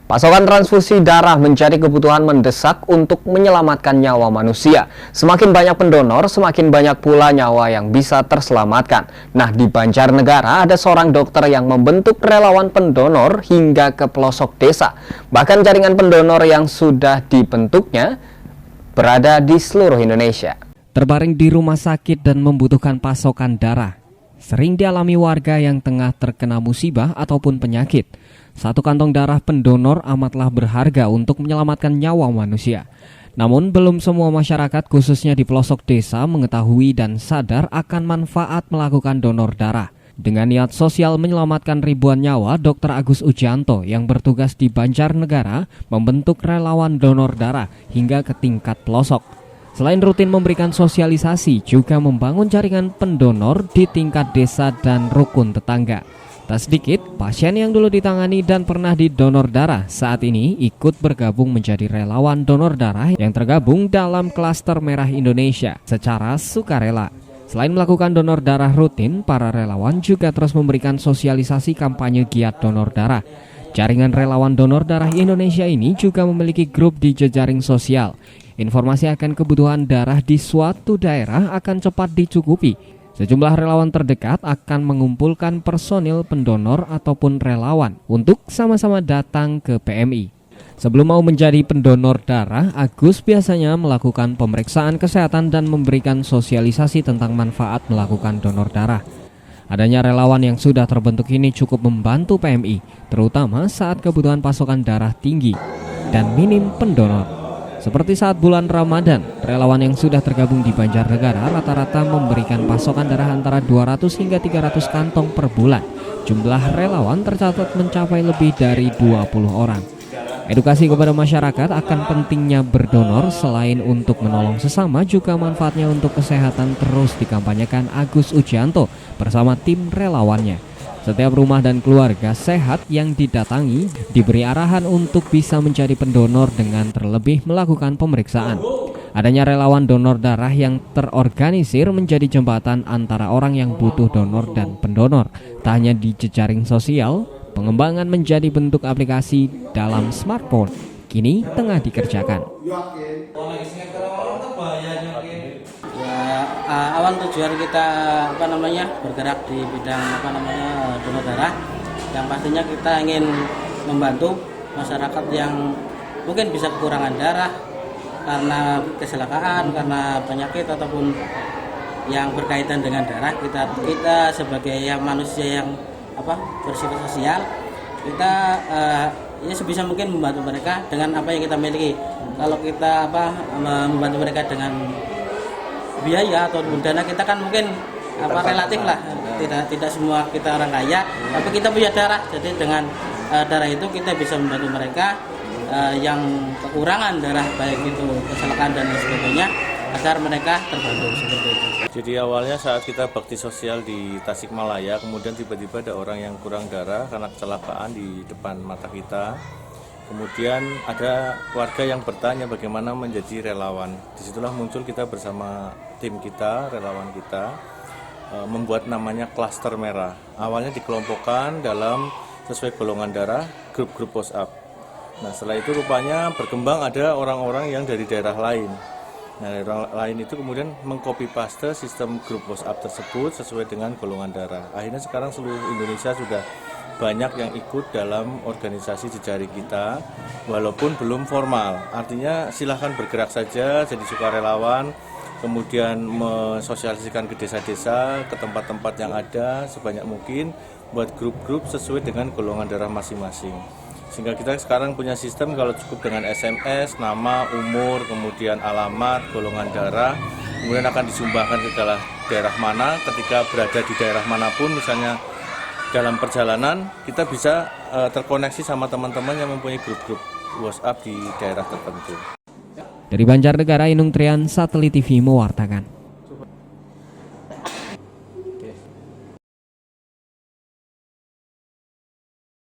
Pasokan transfusi darah menjadi kebutuhan mendesak untuk menyelamatkan nyawa manusia. Semakin banyak pendonor, semakin banyak pula nyawa yang bisa terselamatkan. Nah, di Banjarnegara ada seorang dokter yang membentuk relawan pendonor hingga ke pelosok desa. Bahkan jaringan pendonor yang sudah dibentuknya berada di seluruh Indonesia. Terbaring di rumah sakit dan membutuhkan pasokan darah, sering dialami warga yang tengah terkena musibah ataupun penyakit. Satu kantong darah pendonor amatlah berharga untuk menyelamatkan nyawa manusia. Namun belum semua masyarakat khususnya di pelosok desa mengetahui dan sadar akan manfaat melakukan donor darah. Dengan niat sosial menyelamatkan ribuan nyawa, Dr. Agus Ujanto yang bertugas di Banjarnegara membentuk relawan donor darah hingga ke tingkat pelosok. Selain rutin memberikan sosialisasi, juga membangun jaringan pendonor di tingkat desa dan rukun tetangga. Tak sedikit, pasien yang dulu ditangani dan pernah didonor darah saat ini ikut bergabung menjadi relawan donor darah yang tergabung dalam Klaster Merah Indonesia secara sukarela. Selain melakukan donor darah rutin, para relawan juga terus memberikan sosialisasi kampanye giat donor darah. Jaringan relawan donor darah Indonesia ini juga memiliki grup di jejaring sosial. Informasi akan kebutuhan darah di suatu daerah akan cepat dicukupi. Sejumlah relawan terdekat akan mengumpulkan personil pendonor ataupun relawan untuk sama-sama datang ke PMI. Sebelum mau menjadi pendonor darah, Agus biasanya melakukan pemeriksaan kesehatan dan memberikan sosialisasi tentang manfaat melakukan donor darah. Adanya relawan yang sudah terbentuk ini cukup membantu PMI, terutama saat kebutuhan pasokan darah tinggi dan minim pendonor. Seperti saat bulan Ramadan, relawan yang sudah tergabung di Banjarnegara rata-rata memberikan pasokan darah antara 200 hingga 300 kantong per bulan. Jumlah relawan tercatat mencapai lebih dari 20 orang. Edukasi kepada masyarakat akan pentingnya berdonor selain untuk menolong sesama, juga manfaatnya untuk kesehatan terus dikampanyekan Agus Ujanto bersama tim relawannya. Setiap rumah dan keluarga sehat yang didatangi diberi arahan untuk bisa menjadi pendonor dengan terlebih melakukan pemeriksaan. Adanya relawan donor darah yang terorganisir menjadi jembatan antara orang yang butuh donor dan pendonor. Tak hanya di jejaring sosial, pengembangan menjadi bentuk aplikasi dalam smartphone kini tengah dikerjakan. Awal tujuan kita bergerak di bidang donor darah, yang pastinya kita ingin membantu masyarakat yang mungkin bisa kekurangan darah karena kecelakaan, karena penyakit ataupun yang berkaitan dengan darah. Kita sebagai manusia yang bersifat sosial, kita ya sebisa mungkin membantu mereka dengan apa yang kita miliki. Kalau kita membantu mereka dengan biaya atau dana, kita kan mungkin relatif lah, tidak semua kita orang kaya, tapi kita punya darah. Jadi dengan darah itu kita bisa membantu mereka yang kekurangan darah, baik itu kecelakaan dan lain sebagainya, agar mereka terbantu seperti itu. Jadi awalnya saat kita bakti sosial di Tasikmalaya, kemudian tiba-tiba ada orang yang kurang darah karena kecelakaan di depan mata kita. Kemudian ada warga yang bertanya bagaimana menjadi relawan. Disitulah muncul kita bersama tim kita, relawan kita, membuat namanya Klaster Merah. Awalnya dikelompokkan dalam sesuai golongan darah, grup-grup WhatsApp. Nah, setelah itu rupanya berkembang ada orang-orang yang dari daerah lain. Nah, daerah lain itu kemudian mengcopy paste sistem grup WhatsApp tersebut sesuai dengan golongan darah. Akhirnya sekarang seluruh Indonesia sudah banyak yang ikut dalam organisasi jejaring kita, walaupun belum formal. Artinya silahkan bergerak saja jadi sukarelawan, kemudian mensosialisasikan ke desa-desa, ke tempat-tempat yang ada sebanyak mungkin, buat grup-grup sesuai dengan golongan darah masing-masing. Sehingga kita sekarang punya sistem kalau cukup dengan SMS, nama, umur, kemudian alamat, golongan darah, kemudian akan disumbangkan ke daerah mana. Ketika berada di daerah manapun, misalnya dalam perjalanan, kita bisa terkoneksi sama teman-teman yang mempunyai grup-grup WhatsApp di daerah tertentu. Dari Banjarnegara, Inung Trian, Satelit TV mewartakan.